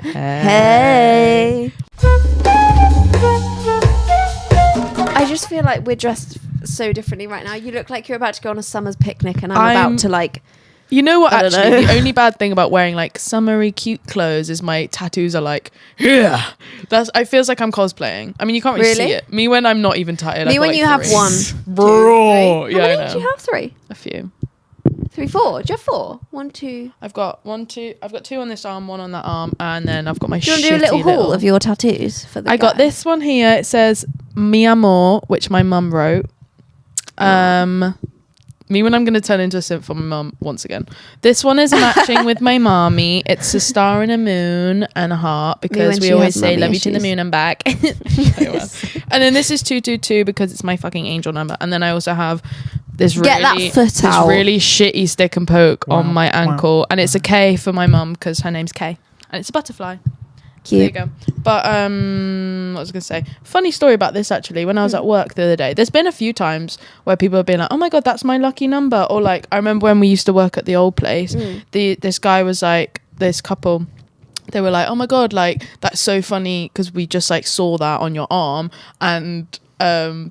Hey. I just feel like we're dressed so differently right now. You look like you're about to go on a summer's picnic, and I'm about to like. You know what? Actually, the only bad thing about wearing like summery cute clothes is my tattoos are like, yeah. I feels like I'm cosplaying. I mean, you can't really see it. Me when I'm not even tired. Me when like you have 1, 2, 3. Bro, yeah, How many do you have? 3. A few. 3, 4. Do you have 4? 1, 2. I've got 1, 2. I've got 2 on this arm, 1 on that arm, and then I've got my. Do you want to do a little haul of your tattoos for the? I got this one here. It says "Mi Amor," which my mum wrote. Me when I'm going to turn into a simp for my mum once again. This one is matching with my mommy. It's a star and a moon and a heart because we always say love you to the moon and back. And then this is 222 because it's my fucking angel number. And then I also have this really shitty stick and poke on my ankle. And it's a K for my mum because her name's Kay. And it's a butterfly. Cute. There you go. But what was I going to say? Funny story about this actually. When I was at work the other day, there's been a few times where people have been like, "Oh my god, that's my lucky number," or like I remember when we used to work at the old place. This guy was like, this couple. They were like, "Oh my god, like that's so funny because we just like saw that on your arm," and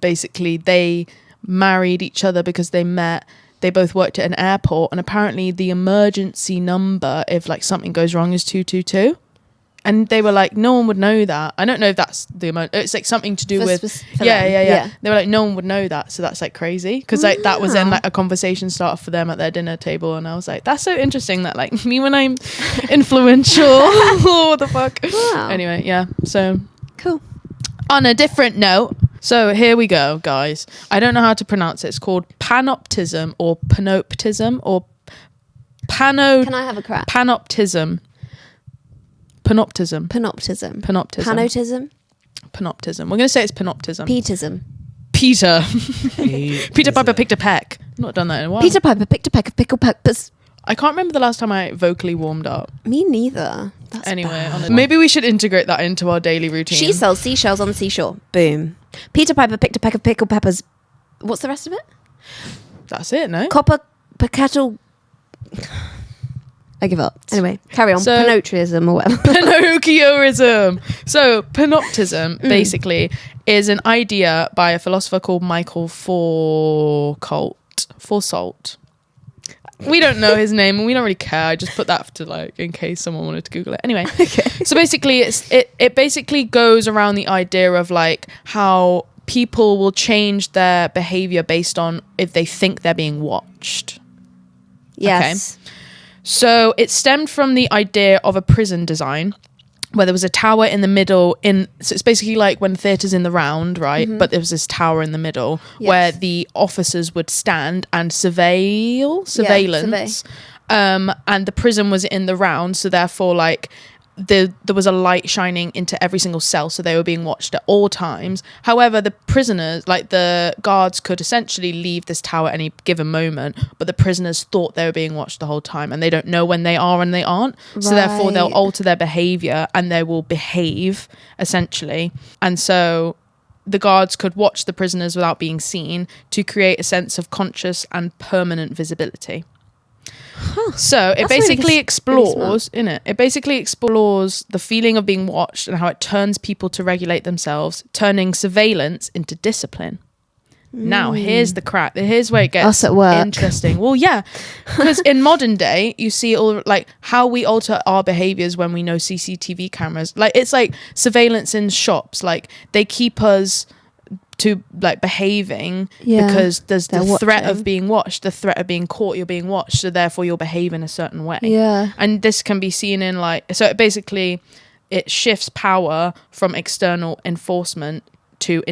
basically they married each other because they met. They both worked at an airport, and apparently the emergency number if like something goes wrong is 222. And they were like, no one would know that. I don't know if that's the amount. It's like something to do with. Yeah. They were like, no one would know that. So that's like crazy. Because like that was then like a conversation starter for them at their dinner table. And I was like, that's so interesting that like me when I'm influential. What the fuck? Wow. Anyway, yeah. So. Cool. On a different note. So here we go, guys. I don't know how to pronounce it. It's called panopticism or panopticism or Can I have a crack? Panopticism. Panopticism. Panopticism. Panopticism. Panotism. Panopticism. We're going to say it's panopticism. Petism. Peter Piper picked a peck. Not done that in a while. Peter Piper picked a peck of pickled peppers. I can't remember the last time I vocally warmed up. Me neither. That's anyway, maybe we should integrate that into our daily routine. She sells seashells on the seashore. Boom. Peter Piper picked a peck of pickled peppers. What's the rest of it? That's it, no? Copper kettle. I give up. Anyway, carry on. So, Pinocchioism or whatever. Pinocchioism. So, panopticism basically is an idea by a philosopher called Michael Forsault. We don't know his name and we don't really care. I just put that to like in case someone wanted to Google it. Anyway, so basically it basically goes around the idea of like how people will change their behavior based on if they think they're being watched. Yes. Okay? So it stemmed from the idea of a prison design where there was a tower in the middle so it's basically like when theatre's in the round, right? But there was this tower in the middle where the officers would stand and surveillance. And the prison was in the round, so therefore like there was a light shining into every single cell, so they were being watched at all times. However, the prisoners, like the guards, could essentially leave this tower at any given moment, but the prisoners thought they were being watched the whole time, and they don't know when they are and they aren't. Right. So therefore they'll alter their behavior and they will behave essentially. And so the guards could watch the prisoners without being seen to create a sense of conscious and permanent visibility. So it basically explores the feeling of being watched and how it turns people to regulate themselves, turning surveillance into discipline. Now here's the crack. Here's where it gets interesting. Well, yeah, because in modern day you see all like how we alter our behaviors when we know CCTV cameras. Like it's like surveillance in shops. Like they keep us to like behaving because there's the threat of being watched, the threat of being caught, you're being watched, so therefore you'll behave in a certain way. And this can be seen in like, so it shifts power from external enforcement to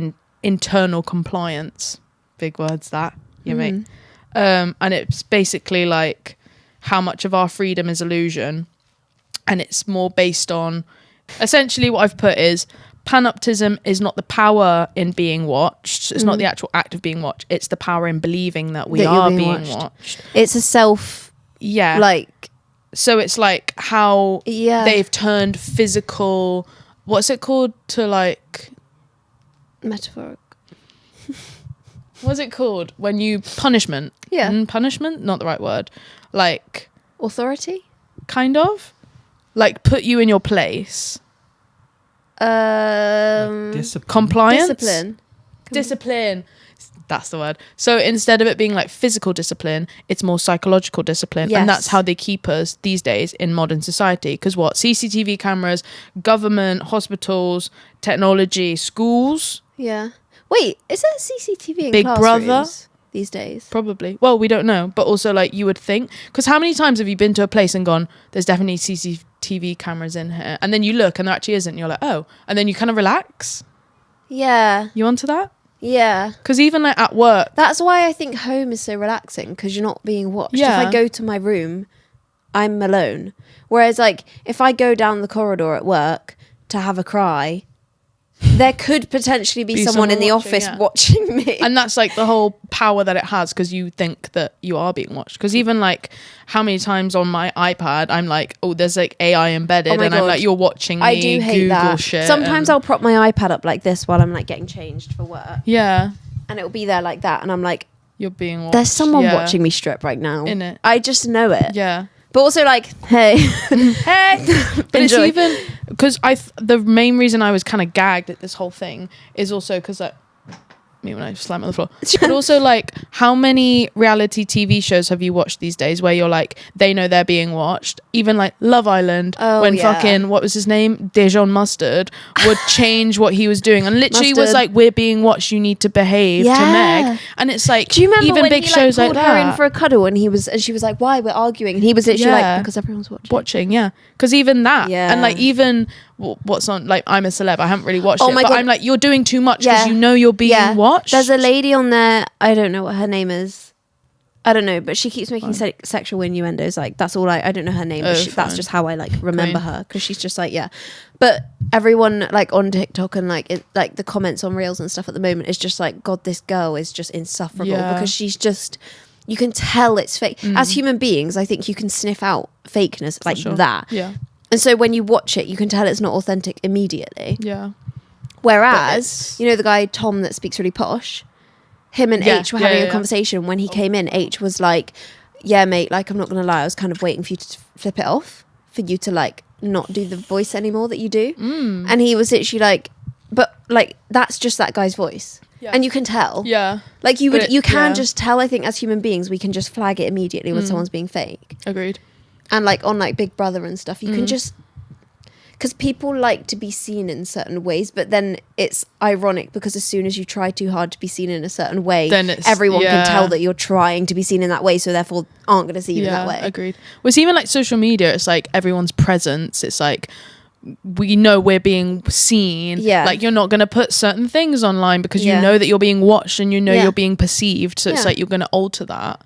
internal compliance. Big words that, mate. And it's basically like how much of our freedom is illusion, and it's more based on essentially what I've put is panopticism is not the power in being watched. It's not the actual act of being watched. It's the power in believing that we are being watched. It's a self. Yeah. Like. So it's like how they've turned physical. What's it called to like? Metaphoric. What's it called when you punishment? Yeah. Punishment, not the right word. Like authority. Kind of. like put you in your place. Compliance, discipline. That's the word. So instead of it being like physical discipline, it's more psychological discipline. Yes. And that's how they keep us these days in modern society. Because what? CCTV cameras, government, hospitals, technology, schools. Yeah. Wait, is there CCTV in Big classrooms Brother these days? Probably. Well, we don't know. But also, like, you would think. Because how many times have you been to a place and gone, there's definitely CCTV cameras in here? And then you look and there actually isn't. And you're like, oh. And then you kind of relax. Yeah. You onto that? Yeah. Because even like at work. That's why I think home is so relaxing, because you're not being watched. Yeah. If I go to my room, I'm alone. Whereas like if I go down the corridor at work to have a cry, there could potentially be someone in the office watching me. And that's like the whole power that it has, because you think that you are being watched. Because even like how many times on my iPad I'm like, oh, there's like AI embedded, and I'm like, you're watching me. I do hate Google that. shit. Sometimes I'll prop my iPad up like this while I'm like getting changed for work. Yeah. And it'll be there like that, and I'm like, you're being watched. There's someone watching me strip right now. In it. I just know it. Yeah. But also like, hey. Hey. But it's even because the main reason I was kind of gagged at this whole thing is also because like me when I slam on the floor. But also like, how many reality TV shows have you watched these days where you're like, they know they're being watched? Even like Love Island, when fucking, what was his name? Dijon Mustard would change what he was doing and literally was like, we're being watched, you need to behave to Meg. And it's like, do you remember even when big he, shows like, like pulled her in that for a cuddle and she was like, why, we're arguing, and he was literally like, because everyone's watching. because even that and like even what's on, like I'm a Celeb, I haven't really watched it, but God. I'm like, you're doing too much because you know you're being watched. There's a lady on there, I don't know what her name is, I don't know, but she keeps making sexual innuendos, like that's all I don't know her name, but that's just how I like remember her, because she's just like, but everyone like on TikTok and like like the comments on Reels and stuff at the moment is just like, God, this girl is just insufferable, because she's just, you can tell it's fake. As human beings, I think you can sniff out fakeness like that. And so when you watch it, you can tell it's not authentic immediately. Whereas, you know, the guy Tom that speaks really posh, him and H were having a conversation. When he came in, H was like, yeah, mate, like, I'm not going to lie, I was kind of waiting for you to flip it off, for you to like not do the voice anymore that you do. And he was literally like, but like, that's just that guy's voice. And you can tell. Like you can just tell, I think, as human beings, we can just flag it immediately when someone's being fake. Agreed. And like on like Big Brother and stuff, you can just, because people like to be seen in certain ways, but then it's ironic because as soon as you try too hard to be seen in a certain way, then everyone can tell that you're trying to be seen in that way, so therefore aren't going to see you in that way. Agreed. Well, it's even like social media, it's like everyone's presence, it's like, we know we're being seen. Like, you're not going to put certain things online because you know that you're being watched and you know you're being perceived, so it's like you're going to alter that.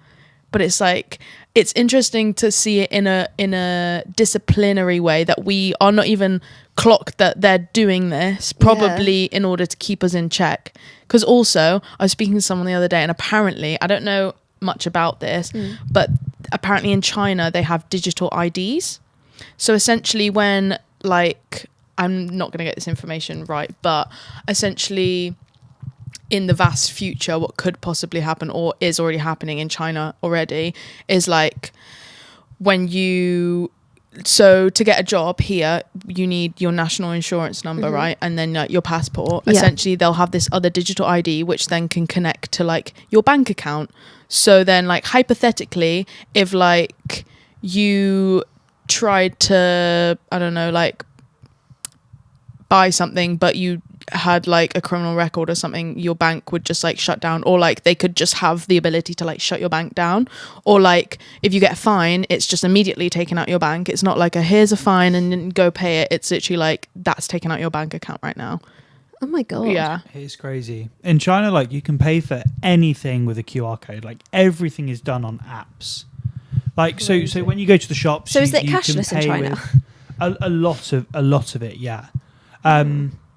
But it's like, it's interesting to see it in a disciplinary way, that we are not even clocked that they're doing this probably in order to keep us in check. Because also, I was speaking to someone the other day, and apparently, I don't know much about this, but apparently in China they have digital IDs. So essentially, when like, I'm not going to get this information right, but essentially, in the vast future, what could possibly happen, or is already happening in China already, is like, when you, so to get a job here, you need your national insurance number, right? And then like your passport. Essentially, they'll have this other digital ID, which then can connect to like your bank account. So then, like, hypothetically, if like you tried to, I don't know, like buy something, but you had like a criminal record or something, your bank would just like shut down, or like they could just have the ability to like shut your bank down. Or like if you get a fine, it's just immediately taken out your bank. It's not like here's a fine and then go pay it. It's literally like, that's taken out your bank account right now. Oh my God. Yeah, it's crazy. In China, like, you can pay for anything with a QR code. Like, everything is done on apps. Like, so when you go to the shops, so is it cashless in China? A lot of it, yeah.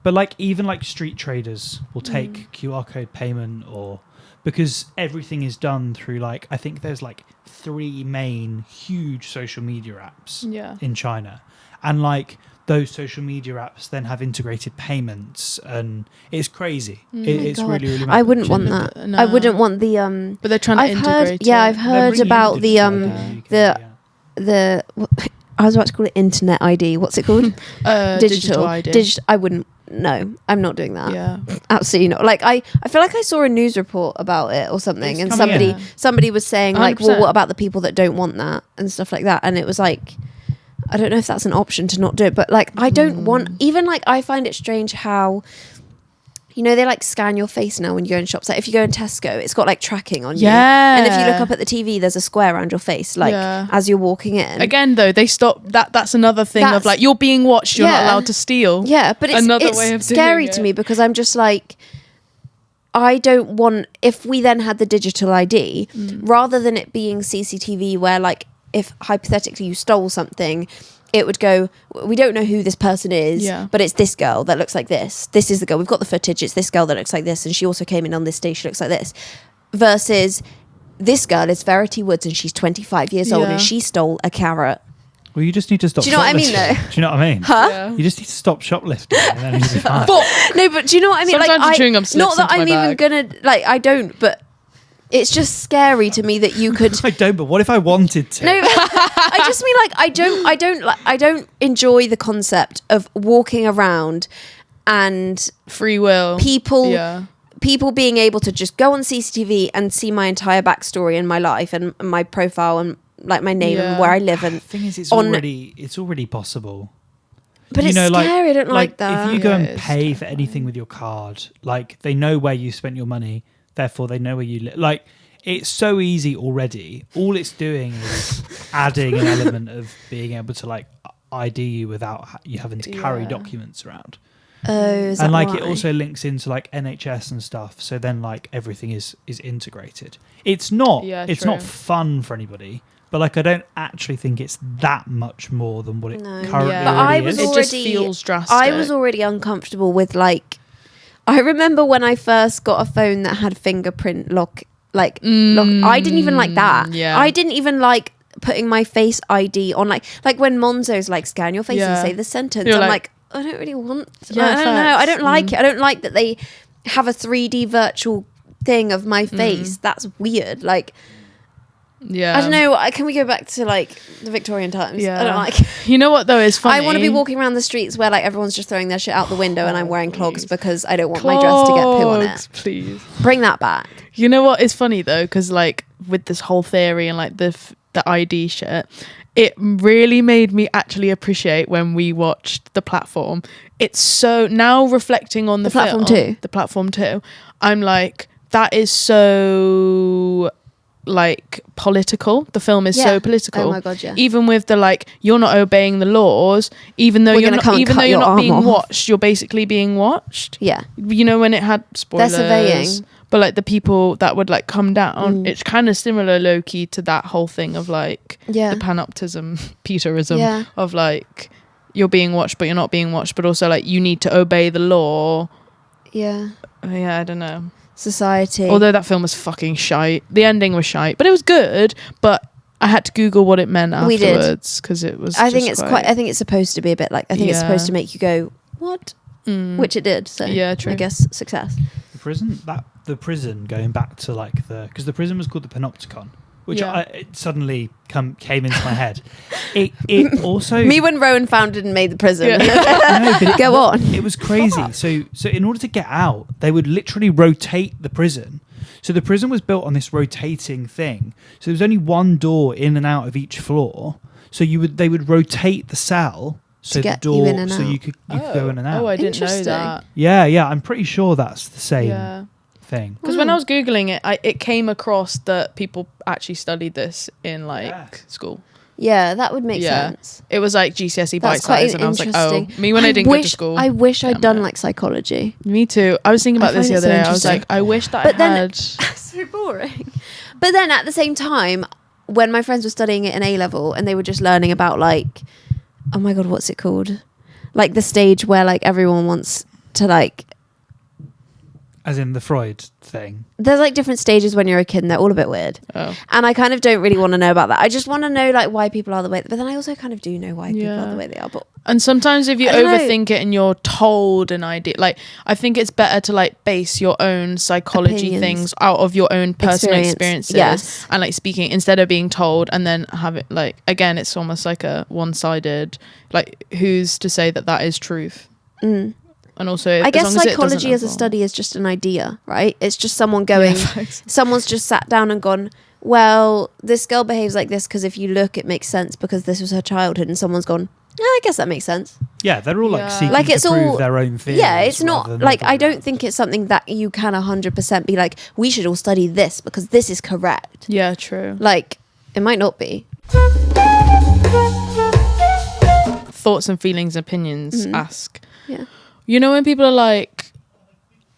But like, even like street traders will take QR code payment, or because everything is done through like, I think there's like 3 main huge social media apps in China, and like those social media apps then have integrated payments, and it's crazy. It's really, really. I wouldn't want that. No. I wouldn't want the. But they're trying to integrate. I've heard about the I was about to call it internet ID. What's it called? Digital ID. I wouldn't. No, I'm not doing that. Yeah. Absolutely not. Like I feel like I saw a news report about it or something, It's and somebody was saying like, 100%. well, what about the people that don't want that and stuff like that? And it was like, I don't know if that's an option to not do it, but like I don't want, even like I find it strange how, you know, they like scan your face now when you go in shops. Like if you go in Tesco, it's got like tracking on you. And if you look up at the TV, there's a square around your face, like as you're walking in. Again, though, they stop that. That's another thing of like, you're being watched. You're not allowed to steal. Yeah, but it's another way of scary doing to it. me because I'm just like, I don't want, if we then had the digital ID, rather than it being CCTV where like, if hypothetically you stole something, it would go, we don't know who this person is, but it's this girl that looks like this. This is the girl. We've got the footage. It's this girl that looks like this. And she also came in on this day. She looks like this. Versus this girl is Verity Woods and she's 25 years old and she stole a carrot. Well, you just need to stop. Do you know what I mean, though? Do you know what I mean? Huh? Yeah. You just need to stop shoplifting, and then you'll be fine. No, but do you know what I mean? Sometimes like, the chewing gum slips not that into I'm my even bag. gonna like. I don't, but it's just scary to me that you could. I don't. But what if I wanted to? No, I just mean like I don't enjoy the concept of walking around and Free will. people being able to just go on CCTV and see my entire backstory and my life and my profile and like my name and where I live. And the thing is, it's already possible. But it's scary. I don't like that. If you go and it's pay for anything with your card, like they know where you spent your money, therefore they know where you live. Like it's so easy already. All it's doing is adding an element of being able to like ID you without you having to carry documents around. Is that And like why? it also links into like NHS and stuff. So then like everything is integrated. It's not not fun for anybody. But like, I don't actually think it's that much more than what it currently But is. It just feels drastic. I was already uncomfortable with like. I remember when I first got a phone that had fingerprint lock. Lock. I didn't even like that. Yeah. I didn't even like putting my Face ID on. Like when Monzo's like scan your face and say the sentence. You're I'm like, I don't really want. Yeah, I don't know. I don't like it. I don't like that they have a 3D virtual thing of my face. That's weird. Like. Yeah. I don't know. Can we go back to like the Victorian times? Yeah. I don't like. You know what though is funny? I want to be walking around the streets where like everyone's just throwing their shit out the window and I'm wearing clogs because I don't want my dress to get poo on it. Please. Bring that back. You know what is funny though, because like with this whole theory and like the ID shit, it really made me actually appreciate when we watched The Platform. It's so now reflecting on the Platform film, 2. The Platform 2. I'm like, that is so like political. The film is so political. Oh my god, yeah. Even with the like, you're not obeying the laws, even though you're not being watched, you're basically being watched. Yeah. You know, when it had spoilers, They're surveying. but like the people that would like come down, it's kind of similar low key to that whole thing of like the panopticism, Peterism of like you're being watched but you're not being watched, but also like you need to obey the law. Yeah. I don't know. Society. Although that film was fucking shite. The ending was shite, but it was good. But I had to Google what it meant afterwards because it was. I think it's supposed to be a bit like. I think it's supposed to make you go what, which it did. So yeah, true. I guess success. The prison going back to like because the prison was called the Panopticon, which it suddenly came into my head. It also me when Rowan founded and made the prison. Go on. It was crazy. So in order to get out, they would literally rotate the prison. So the prison was built on this rotating thing. So there was only one door in and out of each floor. So they would rotate the cell. So the door, so you could go in and out. Oh, I didn't know that. Yeah, I'm pretty sure that's the same thing. Because when I was Googling it, it came across that people actually studied this in like school. Yeah, that would make sense. It was like GCSE bite size, and I was like, oh, me when I didn't go to school. I wish I'd done like psychology. Me too. I was thinking about this the other day. I was like, I wish that I had. So boring. But then at the same time, when my friends were studying it in A level and they were just learning about like, oh my god, what's it called? Like the stage where like everyone wants to like As in the Freud thing. There's like different stages when you're a kid and they're all a bit weird. Oh. And I kind of don't really want to know about that. I just want to know like why people are the way, but then I also kind of do know why people are the way they are. But and sometimes if you overthink it and you're told an idea, like I think it's better to like base your own psychology things out of your own personal experiences and like speaking instead of being told and then have it like, again, it's almost like a one-sided, like who's to say that that is truth? And also, I guess psychology as a study is just an idea, right? It's just someone going, someone's just sat down and gone, well, this girl behaves like this because if you look, it makes sense because this was her childhood. And someone's gone, I guess that makes sense. Yeah, they're all like seeking to prove their own theories. Yeah, it's not like, I don't think it's something that you can 100% be like, we should all study this because this is correct. Yeah, true. Like, it might not be. Thoughts and feelings, opinions, ask. Yeah. You know when people are like,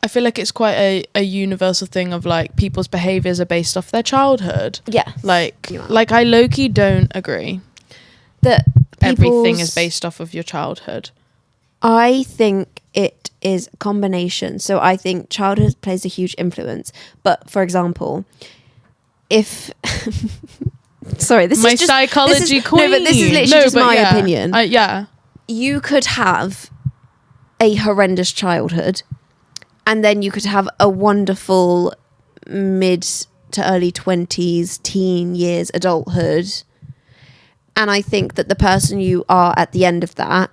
I feel like it's quite a universal thing of like people's behaviours are based off their childhood. Yeah. Like I low-key don't agree that everything is based off of your childhood. I think it is a combination. So I think childhood plays a huge influence. But for example, if sorry, this my is just psychology queen. No, but this is literally just my opinion. Yeah. You could have a horrendous childhood and then you could have a wonderful mid to early 20s, teen years, adulthood. And I think that the person you are at the end of that,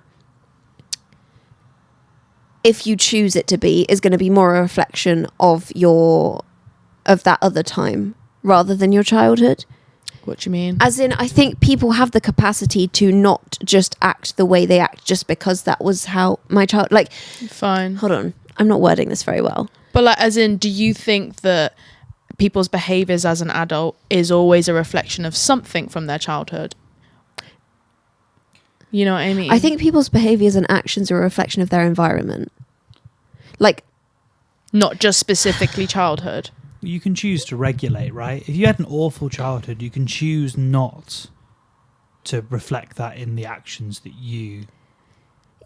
if you choose it to be, is going to be more a reflection of that other time rather than your childhood. What do you mean? As in, I think people have the capacity to not just act the way they act just because that was how my child... Like, fine. Hold on. I'm not wording this very well. But like, as in, do you think that people's behaviours as an adult is always a reflection of something from their childhood? You know what I mean? I think people's behaviours and actions are a reflection of their environment. Like... Not just specifically childhood. You can choose to regulate, right? If you had an awful childhood, you can choose not to reflect that in the actions that you...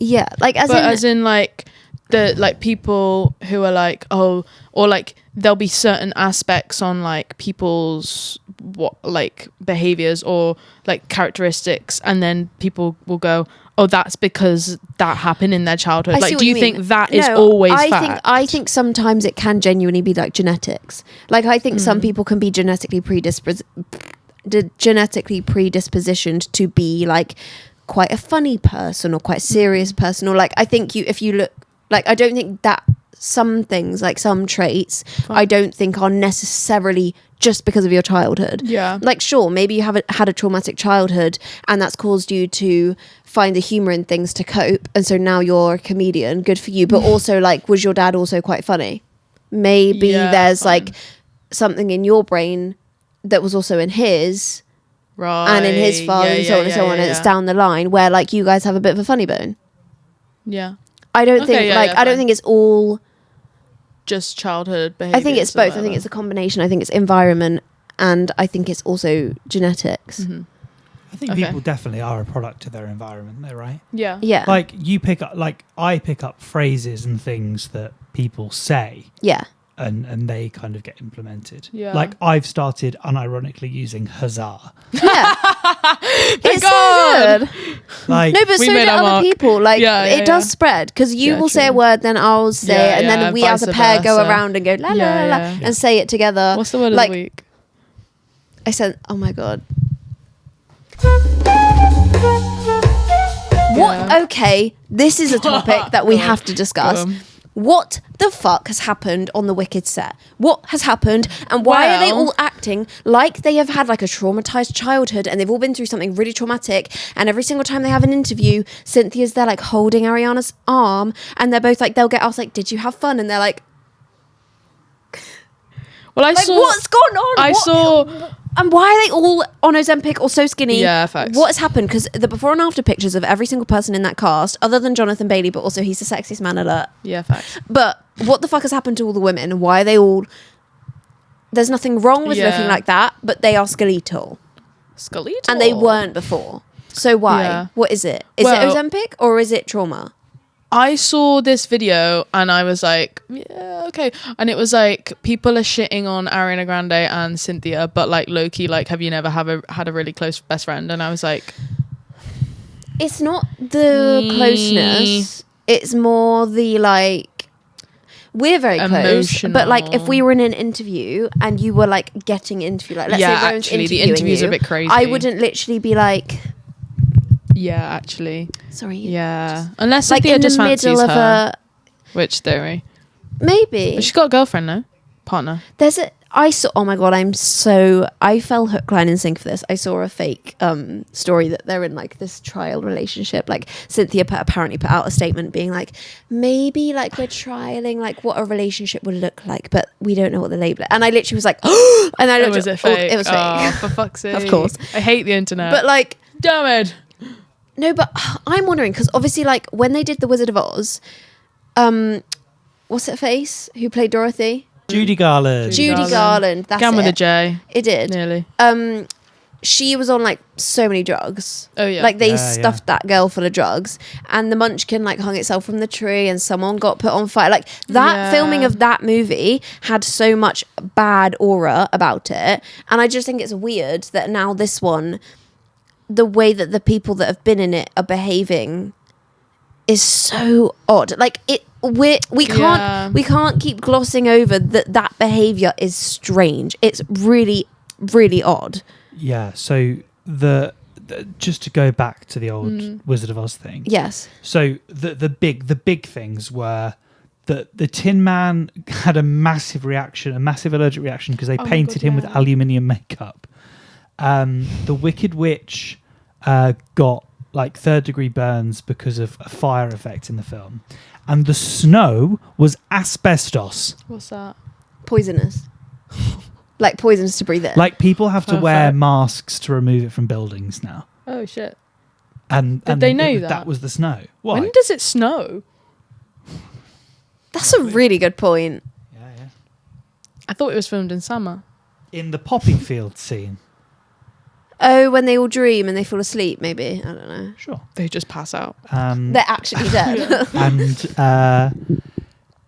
Yeah, like as in like the like people who are like, oh, or like there'll be certain aspects on like people's what like behaviors or like characteristics, and then people will go, oh, that's because that happened in their childhood. Like, do you think that is always fact? I think sometimes it can genuinely be like genetics. Like, I think some people can be genetically predispositioned to be like quite a funny person or quite a serious person, or like I think if you look like, I don't think that some things like some traits I don't think are necessarily just because of your childhood. Yeah, like sure, maybe you haven't had a traumatic childhood and that's caused you to find the humor in things to cope, and so now you're a comedian. Good for you. But also, like, was your dad also quite funny? Maybe there's like something in your brain that was also in his, right, and in his father, and so on and so on, and it's down the line where like you guys have a bit of a funny bone. Yeah, I don't think I don't think it's all just childhood behavior. I think it's both. I think it's a combination. I think it's environment, and I think it's also genetics. Mm-hmm. I think people definitely are a product of their environment, though, right? Yeah. Yeah. Like I pick up phrases and things that people say. Yeah. And they kind of get implemented. Yeah. Like I've started unironically using huzzah. Yeah. It's so good. Like, no, but so do other people. Like it does spread, because you will say a word, then I'll say it, and then we as a pair go around and go la la la la and say it together. What's the word of the week? I said, oh my god. What? Okay, this is a topic that we have to discuss. What the fuck has happened on the Wicked set? What has happened, and why are they all acting like they have had like a traumatized childhood and they've all been through something really traumatic, and every single time they have an interview, Cynthia's there like holding Ariana's arm, and they're both like, they'll get asked like, did you have fun? And they're like, well, I saw what's gone on? And why are they all on Ozempic or so skinny? Yeah, facts. What has happened? Because the before and after pictures of every single person in that cast, other than Jonathan Bailey, but also he's the sexiest man alert. Yeah, facts. But what the fuck has happened to all the women? Why are they all... There's nothing wrong with looking like that, but they are skeletal. Skeletal? And they weren't before. So why? Yeah. What is it? Is it Ozempic or is it trauma? I saw this video and I was like, yeah, okay. And it was like, people are shitting on Ariana Grande and Cynthia, but like low-key, like, have you never had a really close best friend? And I was like, it's not the closeness. It's more the like, we're very close, but like if we were in an interview and you were like getting interviewed, like let's say Rowan's actually, the interviewing interviews you, are a bit crazy. I wouldn't literally be like, yeah, actually, sorry, yeah, unless like Cynthia in the just fancies middle of her. Which theory? Maybe. But she's got a girlfriend, no? Partner. Oh my god, I fell hook, line and sinker for this. I saw a fake story that they're in like this trial relationship. Like Cynthia apparently put out a statement being like, maybe like we're trialing like what a relationship would look like, but we don't know what the label is. And I literally was like, oh, and I looked Was it fake? It was fake. Oh, for fuck's sake. Of course. I hate the internet. But like, damn it. no, but I'm wondering because obviously like when they did The Wizard of Oz, what's her face? Who played Dorothy? Judy Garland. Judy Garland. That's Began with it. a J. It did. Nearly. She was on like so many drugs. Oh yeah. Like they Yeah, stuffed that girl full of drugs, and the munchkin like hung itself from the tree, and someone got put on fire. Like that filming of that movie had so much bad aura about it, and I just think it's weird that now this one, the way that the people that have been in it are behaving, is so odd. Like we can't keep glossing over that behavior is strange. It's really, really odd. Yeah, so the just to go back to the old Wizard of Oz thing. Yes. So the big things were that the Tin Man had a massive allergic reaction because they painted him with aluminium makeup. The Wicked Witch got like 3rd-degree burns because of a fire effect in the film, and the snow was asbestos. What's that? Poisonous. Like poisonous to breathe in. Like people have to wear masks to remove it from buildings now. Oh shit. And Did they know that? That was the snow. Why? When does it snow? That's a really good point. Yeah. I thought it was filmed in summer. In the poppy field scene. Oh, when they all dream and they fall asleep, maybe. I don't know. Sure. They just pass out. They're actually dead. And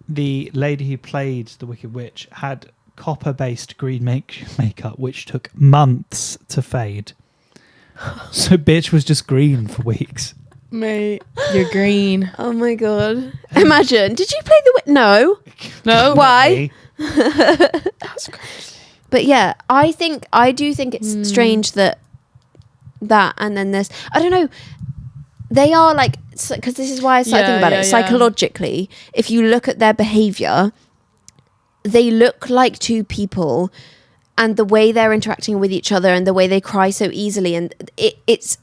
the lady who played the Wicked Witch had copper-based green makeup, which took months to fade. So bitch was just green for weeks. Mate, you're green. Oh my god. Imagine. Did you play the No. No. Why? That's crazy. But yeah, I do think it's strange that and then this, I don't know, they are like, because this is why I started thinking about it. Psychologically, if you look at their behavior, they look like two people, and the way they're interacting with each other and the way they cry so easily, and it's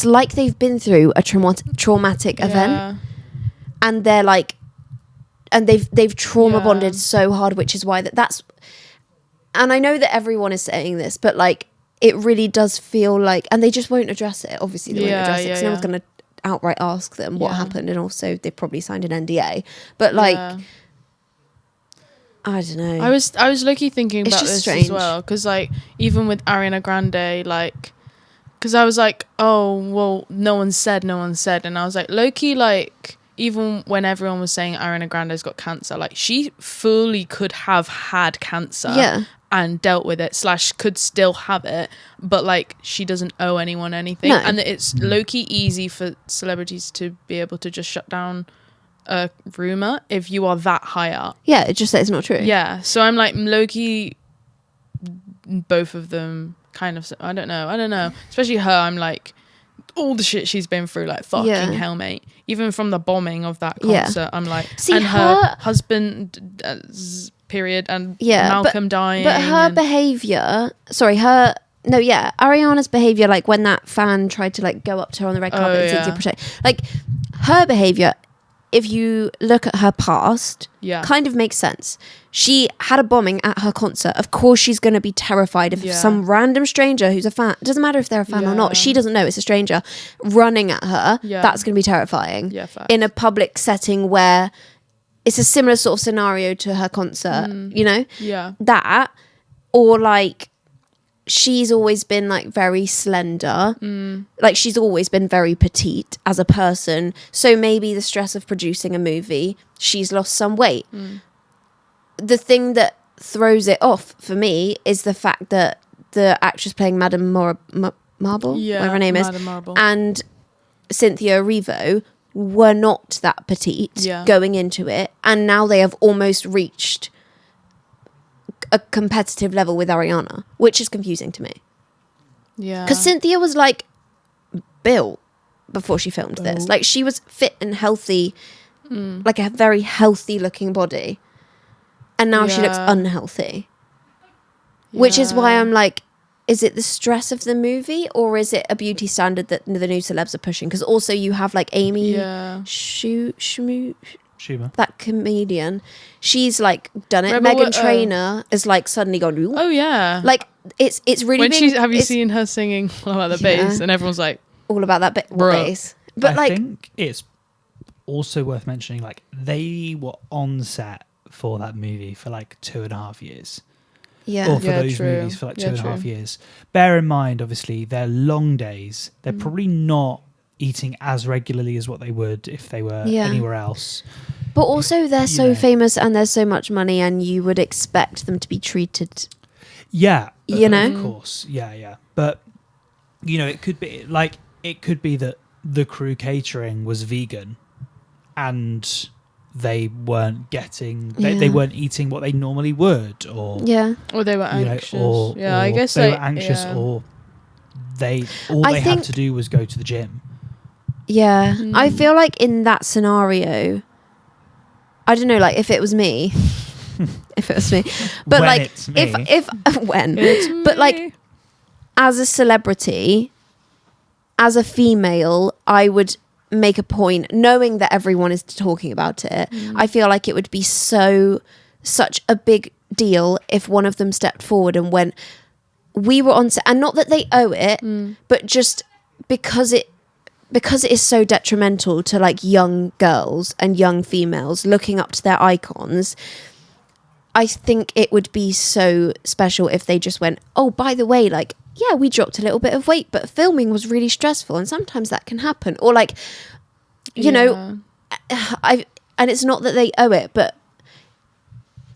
like they've been through a traumatic event, and they're like, and they've trauma bonded so hard, which is why that's. And I know that everyone is saying this, but like it really does feel like, and they just won't address it. Obviously, they won't address it because no one's going to outright ask them what happened, and also they probably signed an NDA. But like, I don't know. I was low-key thinking about this strange as well, because like even with Ariana Grande, like, because I was like, oh well, no one said, and I was like, low-key, like, even when everyone was saying Ariana Grande's got cancer, like she fully could have had cancer and dealt with it / could still have it, but like she doesn't owe anyone anything. No. And it's low-key easy for celebrities to be able to just shut down a rumor if you are that high up. Yeah, it just says it's not true. Yeah, so I'm like low-key, both of them kind of, I don't know, especially her. I'm like, all the shit she's been through, like fucking hell, mate. Even from the bombing of that concert, I'm like, and her husband period, and Malcolm dying, but her behavior, Ariana's behavior, like when that fan tried to like go up to her on the red carpet and protect, like her behavior, if you look at her past, kind of makes sense. She had a bombing at her concert. Of course she's going to be terrified if some random stranger who's a fan, it doesn't matter if they're a fan or not, she doesn't know, it's a stranger running at her, that's going to be terrifying in a public setting where it's a similar sort of scenario to her concert, you know? Yeah. That, or like, she's always been like very slender. Like she's always been very petite as a person. So maybe the stress of producing a movie, she's lost some weight. The thing that throws it off for me is the fact that the actress playing Madame Marble, whatever her name is, Marble. and Cynthia Erivo were not that petite going into it, and now they have almost reached a competitive level with Ariana, which is confusing to me. Yeah, because Cynthia was like built before she filmed this. Like she was fit and healthy, like a very healthy looking body, and now she looks unhealthy. Which is why I'm like, is it the stress of the movie or is it a beauty standard that the new celebs are pushing? Because also you have like Amy Schumer, that comedian. She's like done it. Rebel Meghan Trainor is like suddenly gone. Ooh. Oh yeah, Like it's really. When she's, have you seen her singing all about the bass? And everyone's like, all about that bass. But I think it's also worth mentioning, like they were on set for that movie for like 2.5 years. Or for those movies for like 2.5 years. Bear in mind, obviously, they're long days. They're probably not eating as regularly as what they would if they were anywhere else. But also they're so famous and there's so much money and you would expect them to be treated. Yeah. You know? Of course. Yeah. But, you know, it could be that the crew catering was vegan and they weren't getting they weren't eating what they normally would, or they were anxious, or I guess they were anxious, or they had to do was go to the gym. I feel like in that scenario, I don't know, like if it was me but like if when but like as a celebrity, as a female, I would make a point, knowing that everyone is talking about it. I feel like it would be such a big deal if one of them stepped forward and went, we were on set, and not that they owe it, but just because it is so detrimental to like young girls and young females looking up to their icons. I think it would be so special if they just went, oh, by the way, like, yeah, we dropped a little bit of weight, but filming was really stressful and sometimes that can happen. Or like, you know, and it's not that they owe it, but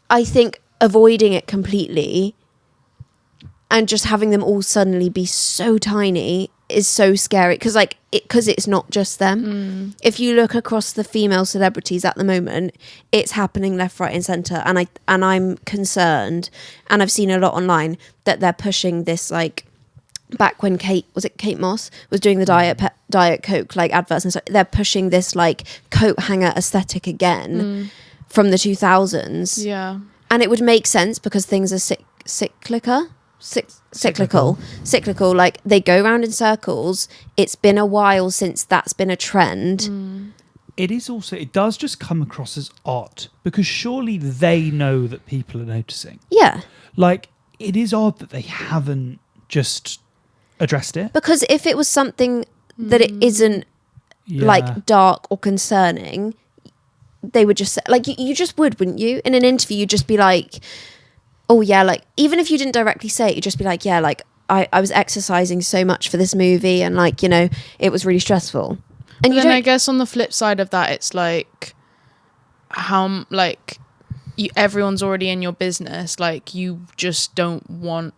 I think avoiding it completely and just having them all suddenly be so tiny is so scary, because it's not just them. If you look across the female celebrities at the moment, it's happening left, right and centre, and I'm concerned, and I've seen a lot online that they're pushing this, like back when Kate Moss was doing the Diet Coke like adverts and stuff, they're pushing this like coat hanger aesthetic again from the 2000s, and it would make sense because things are cyclical, like they go round in circles. It's been a while since that's been a trend. It does just come across as odd, because surely they know that people are noticing. Like, it is odd that they haven't just addressed it, because if it was something that it isn't like dark or concerning, they would just say, like, you just wouldn't you? In an interview, you'd just be like, oh yeah, like, even if you didn't directly say it, you'd just be like, yeah, like I was exercising so much for this movie and like, you know, it was really stressful. And then I guess on the flip side of that, it's like how like everyone's already in your business, like you just don't want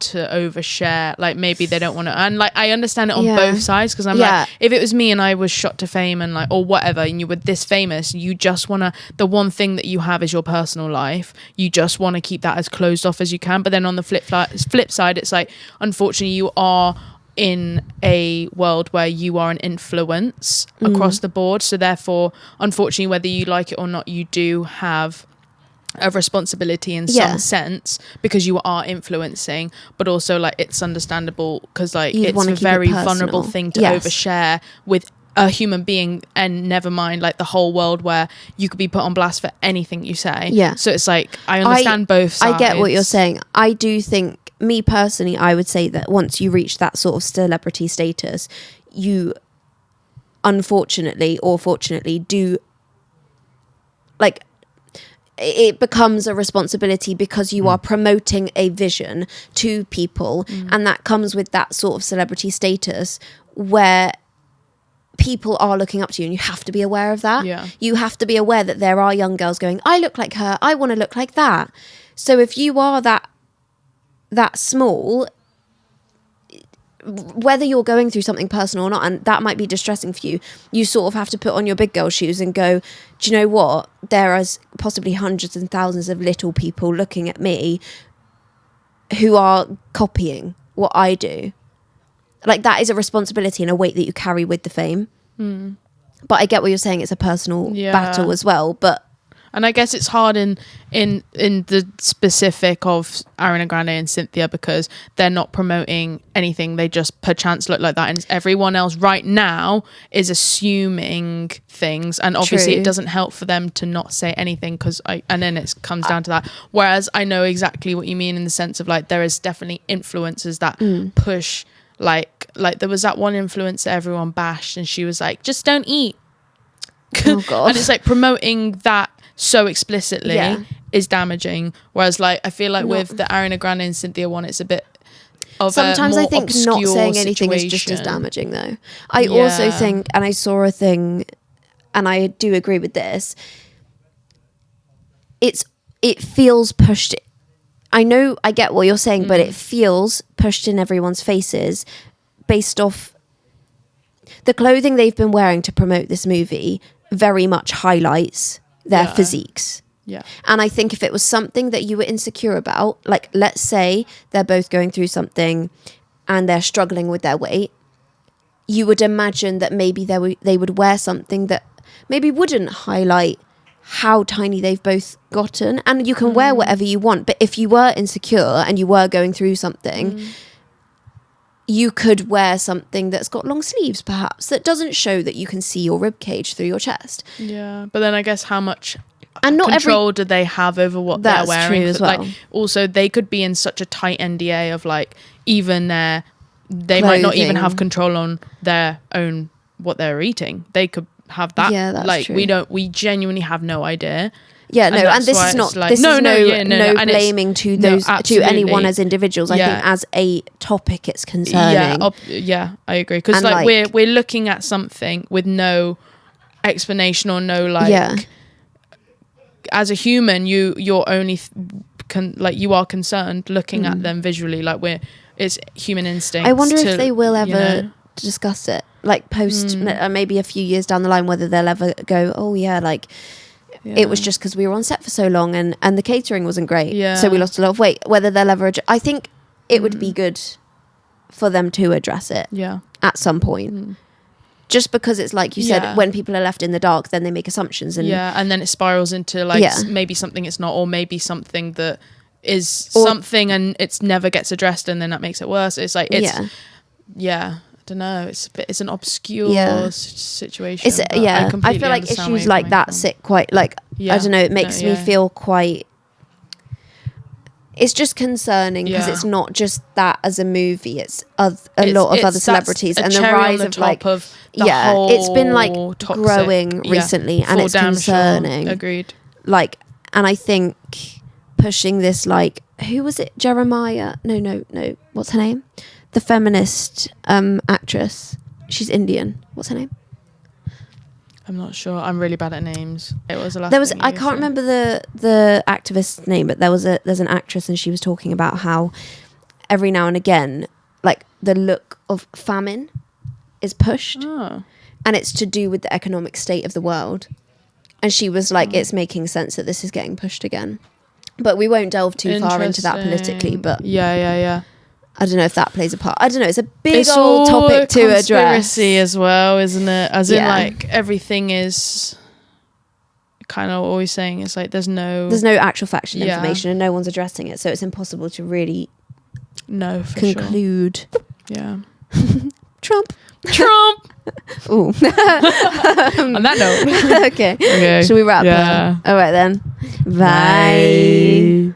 to overshare, like maybe they don't want to, and like I understand it on both sides, because I'm like, if it was me and I was shot to fame and like, or whatever, and you were this famous, you just want to, the one thing that you have is your personal life, you just want to keep that as closed off as you can. But then on the flip side, it's like, unfortunately you are in a world where you are an influence across the board, so therefore unfortunately, whether you like it or not, you do have a responsibility in some sense, because you are influencing, but also like it's understandable because like it's a very vulnerable thing to overshare with a human being, and never mind like the whole world where you could be put on blast for anything you say. So it's like I understand both sides. I get what you're saying. I do think, me personally, I would say that once you reach that sort of celebrity status, you unfortunately or fortunately do, like, it becomes a responsibility because you are promoting a vision to people, and that comes with that sort of celebrity status where people are looking up to you, and you have to be aware of that. You have to be aware that there are young girls going, I look like her, I want to look like that. So if you are that small, whether you're going through something personal or not, and that might be distressing for you, you sort of have to put on your big girl shoes and go, do you know what, there is possibly hundreds and thousands of little people looking at me who are copying what I do. Like, that is a responsibility and a weight that you carry with the fame. But I get what you're saying, it's a personal battle as well. And I guess it's hard in the specific of Ariana Grande and Cynthia, because they're not promoting anything. They just perchance look like that. And everyone else right now is assuming things. And obviously it doesn't help for them to not say anything, and then it comes down to that. Whereas I know exactly what you mean in the sense of like, there is definitely influencers that push, like there was that one influencer everyone bashed, and she was like, just don't eat. Oh God. And it's like promoting that so explicitly is damaging, whereas like I feel like with the Ariana Grande and Cynthia one, it's a bit of sometimes a more I think not saying anything is just as damaging though. I also think, and I saw a thing, and I do agree with this, it feels pushed. I know, I get what you're saying, but it feels pushed in everyone's faces based off the clothing they've been wearing to promote this movie. Very much highlights their physiques. And I think if it was something that you were insecure about, like let's say they're both going through something and they're struggling with their weight, you would imagine that maybe they would wear something that maybe wouldn't highlight how tiny they've both gotten. And you can wear whatever you want, but if you were insecure and you were going through something, you could wear something that's got long sleeves, perhaps, that doesn't show that you can see your rib cage through your chest. Yeah, but then I guess how much and not control do they have over what they're wearing? True as well. Like, also, they could be in such a tight NDA of like, even they might not even have control on their own what they're eating. They could have that. Yeah, that's like true. we genuinely have no idea. Yeah, no, and this is not, like, this is no blaming to those, to anyone as individuals. I think as a topic, it's concerning. Yeah, I agree. Because like we're looking at something with no explanation or no like, as a human, you're only you are concerned looking at them visually. Like it's human instinct. I wonder if they will ever discuss it, like post maybe a few years down the line, whether they'll ever go, oh yeah, like. Yeah. It was just because we were on set for so long and the catering wasn't great. So we lost a lot of weight. Whether they'll ever... I think it would be good for them to address it at some point. Just because it's like you said, when people are left in the dark, then they make assumptions. And and then it spirals into like maybe something it's not, or maybe something that is something and it never gets addressed, and then that makes it worse. It's like... I don't know. It's an obscure situation. I feel like issues like that sit quite like I don't know. It makes me feel quite. It's just concerning because it's not just that as a movie. It's a lot of other celebrities and the rise of like it's been like toxic, growing recently and it's concerning. Sure. Agreed. Like, and I think pushing this, like, who was it? Jeremiah? No. What's her name? The feminist actress. She's Indian. What's her name? I'm not sure. I'm really bad at names. It was the last. I can't remember the activist's name, but there's an actress and she was talking about how every now and again, like, the look of famine is pushed, and it's to do with the economic state of the world. And she was like, it's making sense that this is getting pushed again. But we won't delve too far into that politically. But yeah. I don't know if that plays a part. I don't know. It's a big old topic to address. Conspiracy as well, isn't it? As in, like, everything is kind of always saying it's like there's no actual factual information and no one's addressing it, so it's impossible to really conclude. Sure. Yeah. Trump. Ooh. On that note. Okay. Should we wrap up? All right then. Bye.